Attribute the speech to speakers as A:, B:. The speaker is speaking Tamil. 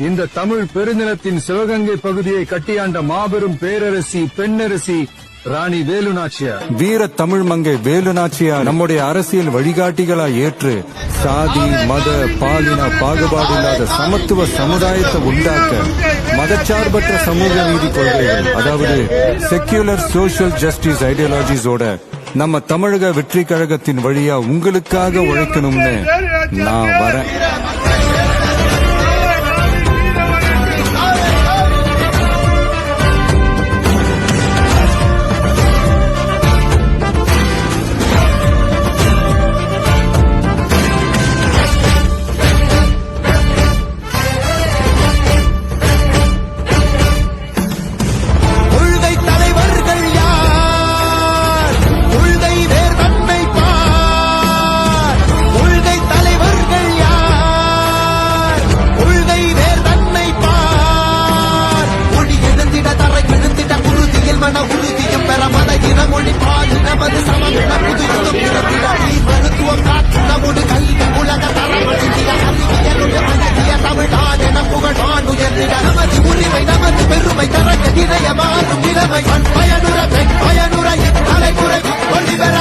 A: இந்த தமிழ் பெருநிலத்தின் சிவகங்கை பகுதியை கட்டியாண்ட மாபெரும் பேரரசி பெண்ணரசி ராணி வேலுநாச்சியார்.
B: வீர தமிழ் மங்கை வேலுநாச்சியார் நம்முடைய அரசியல் வழிகாட்டிகளா ஏற்று சாதி மத பாலின பாகுபாடு இல்லாத சமத்துவ சமுதாயத்தை உண்டாக்க மதச்சார்பற்ற சமூக நீதி கொள்கைகள், அதாவது செக்யூலர் சோசியல் ஜஸ்டிஸ் ஐடியாலஜிஸோட நம்ம தமிழக வெற்றி கழகத்தின் வழியா உங்களுக்காக உழைக்கணும்னு நான் வரேன்.
C: பெருமை தரக்க நிறைய மாறும் இளமை பயனுரை தலைமுறை கொண்டு வர